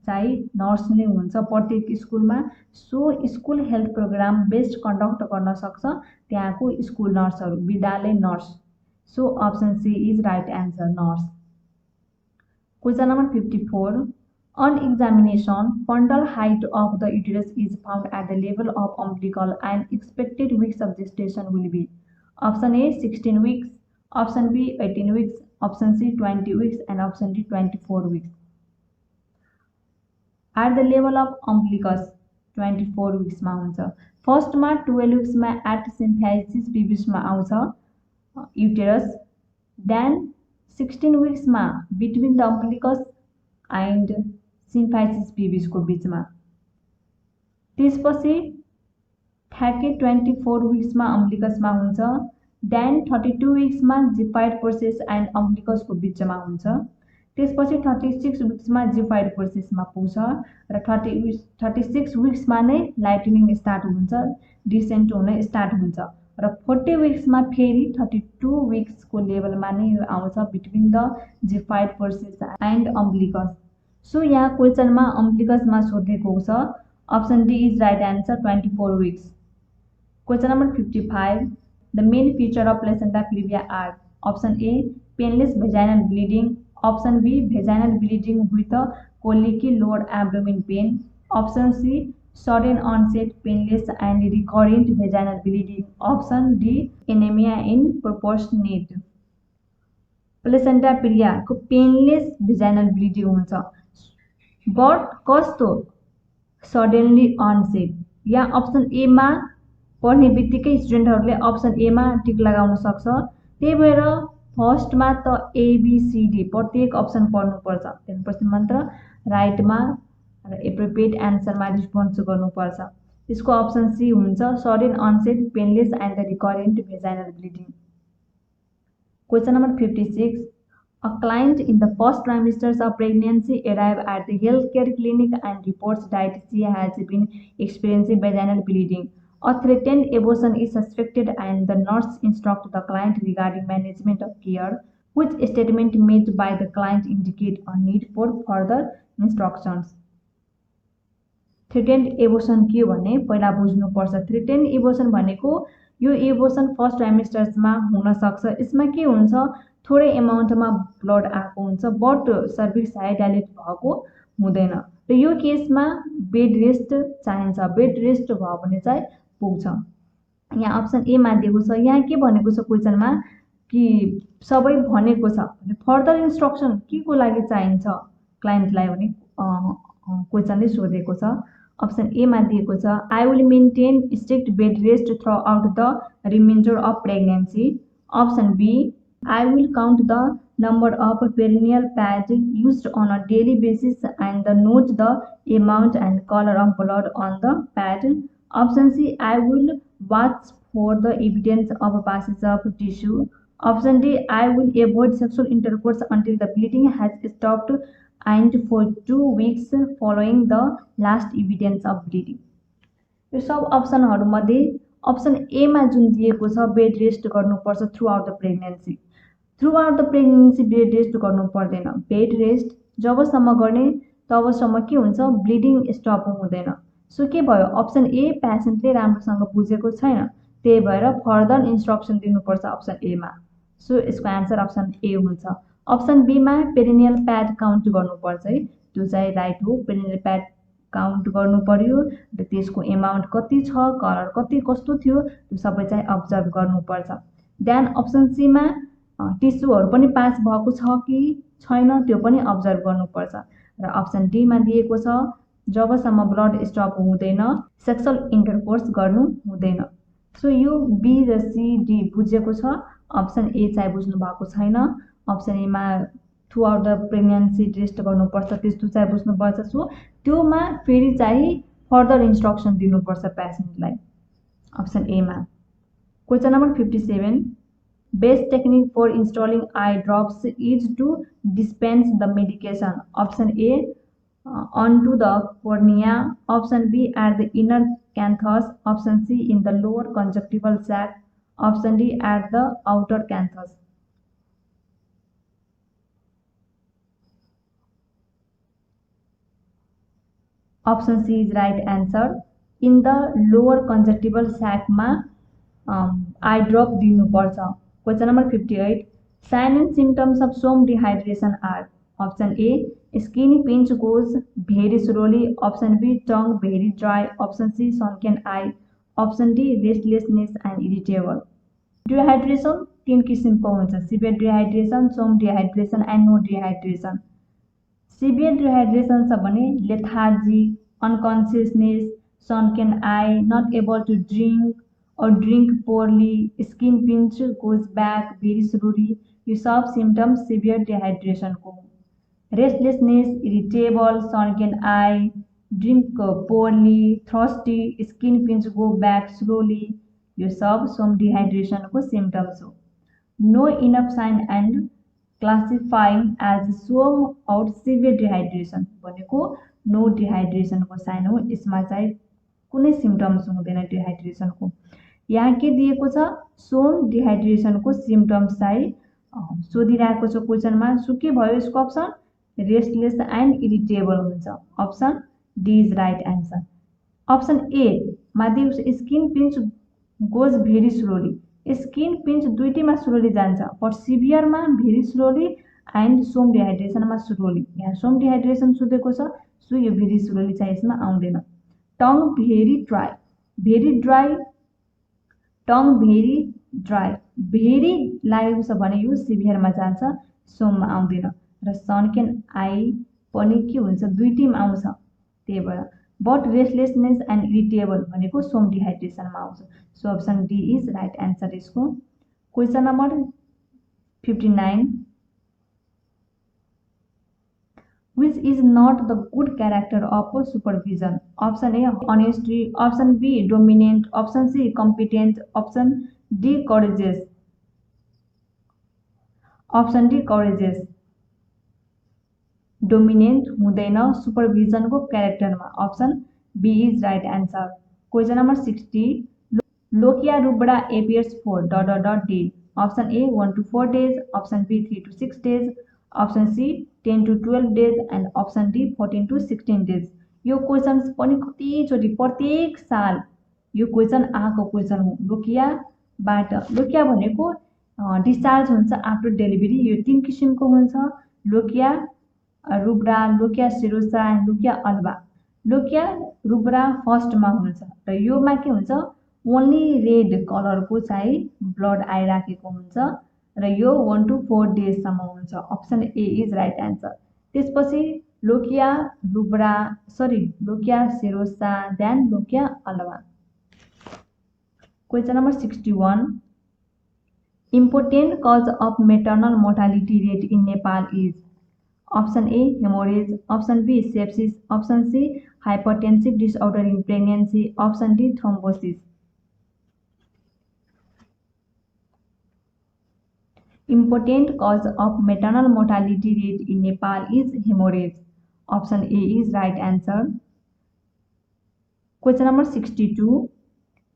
चाहिँ नर्स नै हुन्छ प्रत्येक स्कुलमा सो school health programme best conduct गर्न सक्छ त्यहाँको स्कुल नर्सहरु विद्यालय nurse so option C is right answer nurse. Question number 54. On examination, fundal height of the uterus is found at the level of umbilical and expected weeks of gestation will be option A 16 weeks, option B 18 weeks, option C 20 weeks and option D 24 weeks. At the level of umbilicus 24 weeks मा हुन्छ first मा 12 weeks मा at symphysis pubis मा आउँछ uterus then 16 weeks मा between the umbilicus and symphysis pubis को बीचमा त्यसपछि ठ्याक्कै 24 weeks मा umbilicus मा हुन्छ then 32 weeks मा जिफाइड प्रोसेस and umbilicus को बीचमा हुन्छ त्यसपछि 36 weeks मा जिफाइड प्रोसेस मा पुग्छ र 36 weeks मा नै लाइटनिङ स्टार्ट हुन्छ डिसेन्ट हुन स्टार्ट हुन्छ र 40 weeks मा फेरि 32 weeks को लेभलमा नै आउँछ between the xiphoid process and umbilicus so यहाँ क्वेशनमा अम्बिलिकस मा सोधेको छ option D is right answer 24 weeks. Question number 55. The main feature of placenta previa are option A painless vaginal bleeding, option B vaginal bleeding with a colicky lower abdomen pain, option C sudden onset painless and recurrent vaginal bleeding, option D anemia in proportionate. Placenta previa को painless vaginal bleeding हुन्छ but कस्तो suddenly onset यहाँ option A मा पढ्ने बित्तिकै स्टुडेन्टहरुले option A मा टिक लगाउन सक्छ त्यही भएर फर्स्ट मा त एबीसीडी प्रत्येक अप्सन पढ्नु पर्छ त्यसपछि मात्र राइट मा र एप्रोप्रिएट आन्सर मा रिस्पोन्स गर्नु पर्छ त्यसको अप्सन सी हुन्छ sudden onset painless and the recurrent vaginal bleeding. Question number 56. A client in the first trimesters of pregnancy arrives at the healthcare clinic and reports that she has been experiencing vaginal bleeding. A threatened abortion is suspected and the nurse instructs the client regarding management of care. Which statement made by the client indicate a need for further instructions? Threatened abortion के भने पहिला बुझ्नुपर्छ threatened abortion भनेको यो abortion first ट्राइमेस्टर्समा हुन सक्छ यसमा के हुन्छ थोरै एमाउन्टमा ब्लड आएको हुन्छ बट सर्भिक्स साइड डाइलेट भएको हुँदैन र यो केसमा बेड रेस्ट चाहिन्छ बेड रेस्ट भयो भने चाहिँ पुग्छ यहाँ अप्सन ए मा दिएको छ यहाँ के भनेको छ क्वेशनमा कि सबै भनेको छ भने फर्दर इन्स्ट्रक्सन के को लागि चाहिन्छ क्लाइन्टलाई भने क्वेशनले सोधेको छ अप्सन ए मा दिएको छ I will maintain strict bed rest through out the reminder of pregnancy option B I will count the number of perineal pads used on a daily basis and note the amount and color of blood on the pad. Option C, I will watch for the evidence of passage of tissue. Option D, I will avoid sexual intercourse until the bleeding has stopped and for 2 weeks following the last evidence of bleeding. यो सब अप्सनहरुमध्ये option A मा जुन दिएको छ bed rest गर्नुपर्छ throughout the pregnancy throughout the pregnancy bed rest गर्नु पर्दैन bed rest जबसम्म गर्ने तबसम्म के हुन्छ ब्लिडिङ स्टप हुँदैन सो के भयो अप्सन ए पेशेन्टले राम्रोसँग बुझेको छैन त्यही भएर फर्दर इन्स्ट्रक्सन दिनुपर्छ अप्सन ए मा सो यसको आन्सर अप्सन ए हुन्छ अप्सन बी मा पेरिनियल प्याड काउन्ट गर्नुपर्छ है त्यो चाहिँ राइट हो पेरिनियल प्याड काउन्ट गर्नु पर्यो र त्यसको एमाउन्ट कति छ कलर कति कस्तो थियो त्यो सबै चाहिँ अब्जर्भ गर्नुपर्छ देन अप्सन सी मा टिस्युहरु पनि पास भएको छ कि छैन त्यो पनि अब्जर्भ गर्नुपर्छ र अप्सन डी मा दिएको छ जबसम्म ब्लड स्टप हुँदैन सेक्सुअल इन्टरकोर्स गर्नु हुँदैन सो यो बी र सी डी बुझेको छ अप्सन ए चाहिँ बुझ्नु भएको छैन अप्सन ए मा through out the pregnancy rest गर्नुपर्छ त्यस्तो चाहिँ बुझ्नुपर्छ सो त्योमा फेरि चाहिँ फर्दर इन्स्ट्रक्सन दिनुपर्छ पेशेन्टलाई अप्सन ए मा question number 57 Best technique for installing eye drops is to dispense the medication. Option A, onto the cornea. Option B, at the inner canthus. Option C, in the lower conjunctival sac. Option D, at the outer canthus. Option C is right answer. In the lower conjunctival sac ma eye drop दिनुपर्छ. Question number 58. Sign and symptoms of SOM dehydration are. Option A, skin pinch goes very slowly. Option B, tongue very dry. Option C, sunken eye. Option D, restlessness and irritable. Dehydration तीन किसिमको हुन्छ. Severe dehydration, SOM dehydration and no dehydration. Severe dehydration छ भने lethargy, unconsciousness, sunken eye, not able to drink or drink poorly, skin pinch goes back very slowly. यो सब symptoms severe dehydration को. Restlessness, irritable, sunken eye, drink poorly, thirsty, skin pinch go back slowly. यो सब SOM dehydration को symptoms हो. No enough sign and classifying as SOM or severe dehydration भनेको no डिहाइड्रेसनको sign हो. यसमा चाहिँ कुनै सिम्टम्स हुँदैन डिहाइड्रेसनको. यहाँ के दिएको छ SOM डिहाइड्रेसनको सिम्टम्स चाहिँ सोधिरहेको छ क्वेसनमा. सो के भयो यसको अप्सन रेस्टलेस एन्ड इरिटेबल हुन्छ. Option D is right answer. Option A मा दिएको छ skin pinch goes very slowly. Skin pinch दुईटैमा स्लोली जान्छ, बट सिभियरमा भेरी स्लोली एन्ड SOM डिहाइड्रेसनमा स्लोली. यहाँ SOM डिहाइड्रेसन सोधेको छ, सो यो भेरी स्लोली चाहिँ यसमा आउँदैन. Tongue very dry, very dry, tongue very dry, very लागेको छ भने यो सिभियरमा जान्छ, SOMमा आउँदैन. र सनकेन आई पनि के हुन्छ दुईटैमा आउँछ, त्यही भएर. बट रेस्टलेसनेस एन्ड इरिटेबल भनेको SOM डिहाइड्रेसनमा आउँछ. So option D is right answer यसको. Question number 59. Which is not the good character of supervision? Option A, honesty. Option B, dominant. Option C, competent. Option D, courageous. Option D, courageous. Dominant हुँदैन सुपरभिजनको क्यारेक्टरमा. Option B is right answer. Question number 60. Lochia rubra appears for .. option A 1 to 4 days. Option B 3 to 6 days. Option C 10 to 12 days and option D 14 to 16 days. यो question पनि कतिचोटि प्रत्येक साल यो question आएको क्वेसन हो. लोकियाबाट, lochia भनेको डिस्चार्ज हुन्छ आफ्टर डेलिभरी. यो तीन किसिमको हुन्छ, lochia rubra, lochia serosa and lochia alba. Lochia rubra फर्स्टमा हुन्छ र योमा के हुन्छ ओन्ली रेड कलरको चाहिँ ब्लड आइराखेको हुन्छ र यो 1 to 4 डेजसम्म हुन्छ. Option A is right answer. त्यसपछि lochia rubra, lochia serosa then lochia alba. Question number 61. Important cause of maternal mortality rate in Nepal is. Option A, hemorrhage. Option B, sepsis. Option C, hypertensive disorder in pregnancy. Option D, thrombosis. Important cause of maternal mortality rate in Nepal is hemorrhage. Option A is right answer. Question number 62.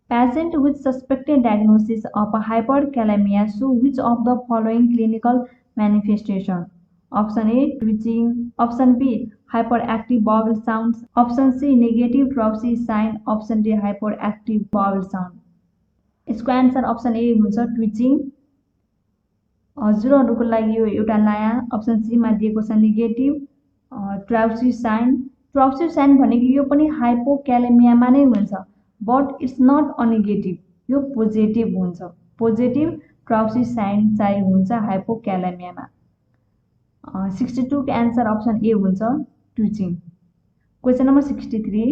Patient with suspected diagnosis of hyperkalemia show which of the following clinical manifestation? Option A, twitching. Option B, hyperactive bowel sounds. Option C, negative dropsy sign. Option D, hyperactive bowel sound. यसको answer option A हुन्छ ट्विचिङ. हजुरहरूको लागि यो एउटा नयाँ option सीमा दिएको छ negative Trousseau sign. Trousseau sign भनेको यो पनि हाइपोक्यालेमियामा नै हुन्छ, but it's not a negative, यो पोजिटिभ हुन्छ. पोजिटिभ ट्राउसी साइन चाहिँ हुन्छ हाइपोक्यालेमियामा. 62 को आन्सर अप्सन ए हुन्छ twitching. Question number 63.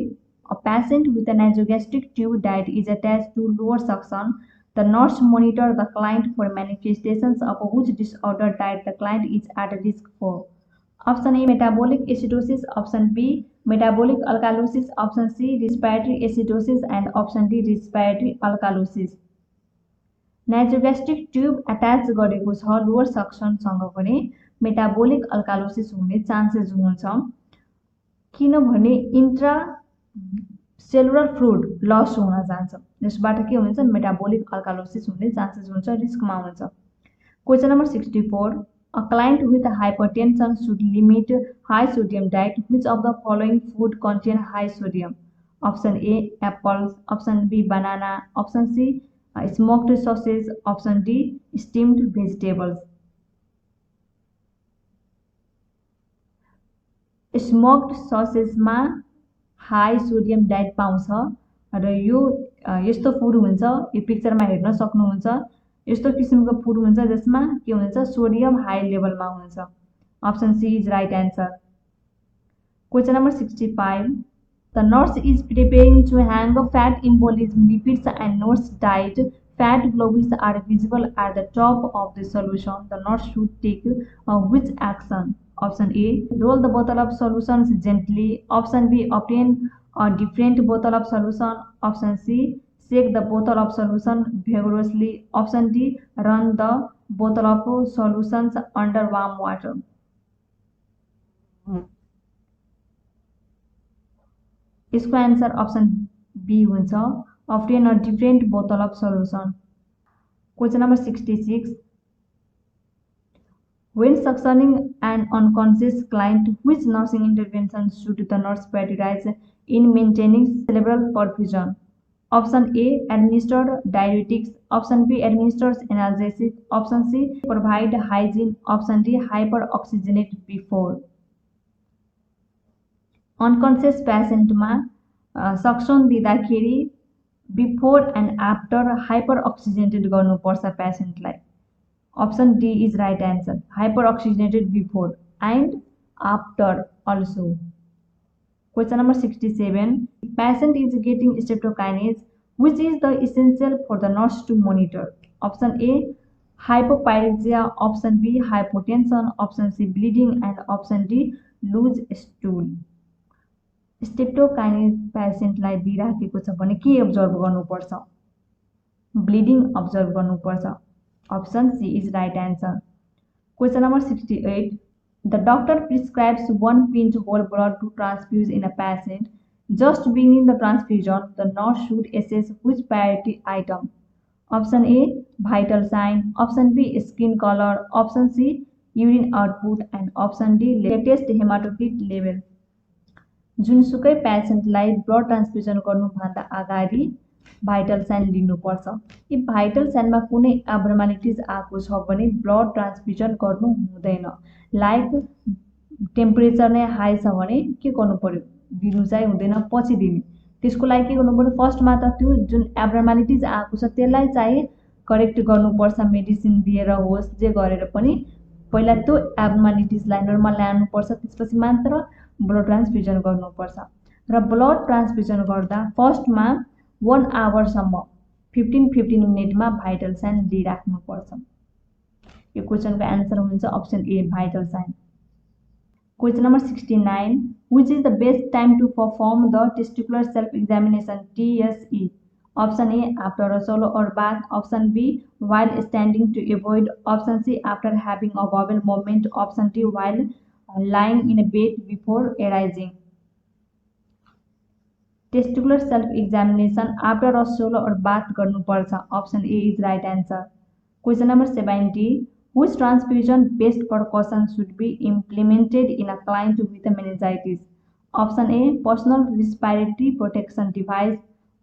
A patient with a nasogastric tube diet is attached to lower suction. The nurse monitor the client for manifestations of which disorder diet the client is at risk for. Option A, metabolic acidosis. Option B, metabolic alkalosis. Option C, respiratory acidosis and option D, respiratory alkalosis. Nasogastric tube attach गरेको छ lower सक्सनसँग भने metabolic alkalosis हुने chances हुन्छ, किनभने intra cellular fluid loss हुन जान्छ। यसबाट के हुन्छ मेटाबोलिक अल्कालोसिस हुने चान्सेस हुन्छ, रिस्कमा हुन्छ। Question number 64, a client with hypertension should limit high sodium diet. Which of the following food contain high sodium? Option A, apples. Option B, banana. Option C, smoked sausage. Option D, steamed vegetables. Smoked ससेजमा high sodium diet पाउँछ र यो यस्तो food हुन्छ, यो पिक्चरमा हेर्न सक्नुहुन्छ। यस्तो किसिमको फुड हुन्छ जसमा के हुन्छ सोडियम हाई लेभलमा हुन्छ। Option C is right answer. Question number 65, the nurse is preparing to hang fat embolism lipids and notes diet fat globules are visible at the top of the solution. The nurse should take which action? Option A, roll the bottle of solutions gently. Option B, obtain a different bottle of solution. Option C, shake the bottle of solution vigorously. Option D, run the bottle of solutions under warm water. इसको answer option B हुन्छ, obtain a different bottle of solution. Question number 66, when suctioning an unconscious client, which nursing intervention should the nurse prioritize in maintaining cerebral perfusion? Option A, administer diuretics. Option B, administers analgesic. Option C, provide hygiene. Option D, hyperoxygenate before. Unconscious पेसेन्टमा suction दिँदाखेरि before and after hyper oxygenated गर्नुपर्छ पेसेन्टलाई। Option D is right answer, hyper oxygenated before and after also. Question number 67, patient is getting streptokinase, which is the essential for the nurse to monitor? Option A, hypopyrexia. Option B, hypotension. Option C, bleeding and option D, loose stool. Streptokinase पेसेन्टलाई दिइराखेको छ भने के observe गर्नुपर्छ? Bleeding observe गर्नुपर्छ। Option C is right answer. Question number 68, the doctor prescribes 1 pint whole blood to transfuse in a patient. Just beginning the transfusion, the nurse should assess which priority item? Option A, vital sign. Option B, skin color. Option C, urine output. And option D, latest hematocrit level. जुनसुकै पेसेन्टलाई blood transfusion गर्नुभन्दा अगाडि vital sign लिनुपर्छ। यी vital साइनमा कुनै एब्नर्मालिटिज आएको छ भने ब्लड ट्रान्सफ्युजन गर्नु हुँदैन। लाइक टेम्परेचर नै हाई छ भने के गर्नु पर्यो? दिनु चाहिँ हुँदैन, पछि दिने। त्यसको लागि के गर्नु पर्यो? फर्स्टमा त त्यो जुन एब्नर्मालिटिज आएको छ त्यसलाई चाहिँ करेक्ट गर्नुपर्छ, मेडिसिन दिएर होस् जे गरेर पनि पहिला त्यो एब्नर्मालिटिजलाई नर्मल ल्याउनुपर्छ, त्यसपछि मात्र ब्लड ट्रान्सफ्युजन गर्नुपर्छ। र ब्लड ट्रान्सफ्युजन गर्दा फर्स्टमा 1 आवरसम्म 15 मिनटमा भाइटल साइन लिइराख्नुपर्छ। यो क्वेसनको एन्सर हुन्छ option A, vital sign. Question number 69, which is the best time to perform the testicular self examination TSE? Option A, after a shower or bath. Option B, while standing to avoid. Option C, after having a bowel movement. Option D, while lying in a bed before arising. Testicular self examination after a shower or bath गर्नुपर्छ। Option A is right answer. Question number 70, which transfusion based precaution should be implemented in a client with meningitis? Option A, personal respiratory protection device.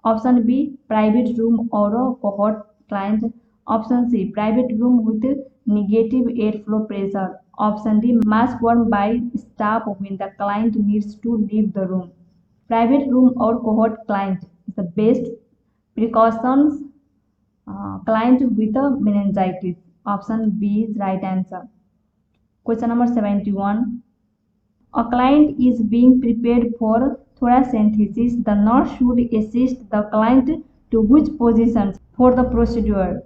Option B, private room or a cohort client. Option C, private room with negative airflow pressure. Option D, mask worn by staff when the client needs to leave the room. Private room or cohort client is the best precautions client with a meningitis. Option B is right answer. Question number 71, a client is being prepared for thoracentesis. The nurse should assist the client to which positions for the procedure?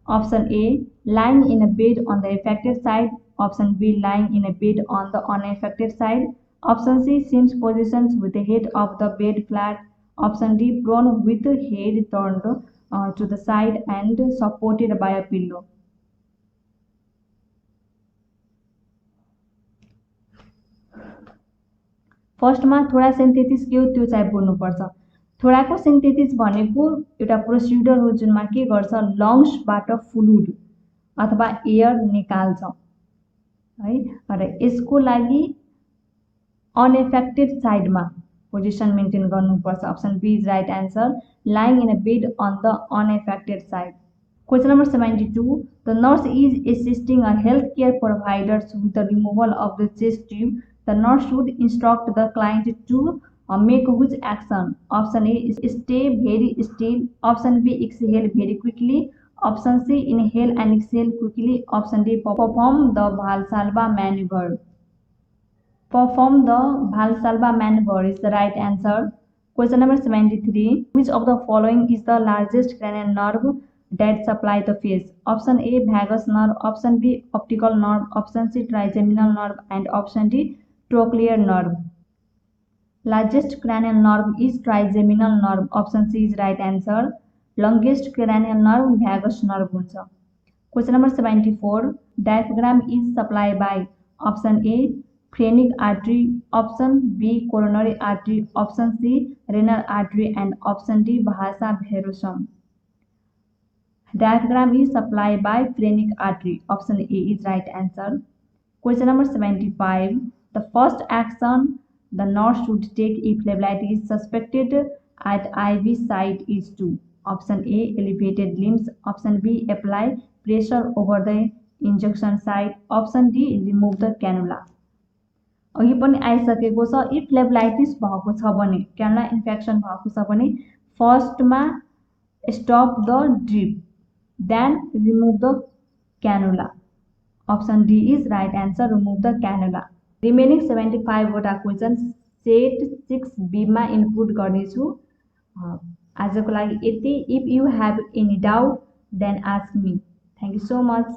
Option A, lying in a bed on the affected side. Option B, lying in a bed on the unaffected side. Option C, same positions with the head of the bed flat. Option D, prone with the head turned to the side and supported by a pillow. फर्स्टमा थोडा सेन्थेसिस के हो त्यो चाहिँ बोल्नुपर्छ। थोडाको सेन्थेसिस भनेको एउटा procedure हो जुनमा के गर्छ, लङ्सबाट फ्लुइड अथवा एयर निकाल्छ है। र यसको लागि अनएफेक्टेड साइडमा पोजिसन मेन्टेन गर्नुपर्छ। Option B is right answer, lying in a bed on the unaffected side. Question number 72. The nurse is assisting a healthcare provider with the removal of the chest tube. The nurse should instruct the client to make which action? Option A is stay very still. Option B exhale very quickly. Option C inhale and exhale quickly. Option D perform the Valsalva maneuver. Perform the Valsalva maneuver is the right answer. Question number 73. Which of the following is the largest cranial nerve that supply the face? Option A vagus nerve, option B optical nerve, option C trigeminal nerve, and option D trochlear nerve. Largest cranial nerve is trigeminal nerve. Option C is right answer. Longest cranial nerve vagus nerve huncha. Question number 74. Diaphragm is supplied by option A phrenic artery, option B coronary artery, option C renal artery, and option D vasa varosum. Diaphragm is supplied by phrenic artery. Option A is right answer. Question number 75. The first action the nurse should take if phlebitis is suspected at IV site is to. Option A elevated limbs, option B apply pressure over the injection site, option D remove the cannula. अघि पनि आइसकेको छ, if फ्लेब्लाइटिस भएको छ भने, क्यानुला infection भएको छ भने फर्स्टमा stop the drip, then remove the cannula. Option D is right answer, remove the cannula. Remaining 75 वटा क्वेसन सेट 6B मा इन्क्लुड गर्नेछु। आजको लागि यति। If you have any doubt then ask me. Thank you so much.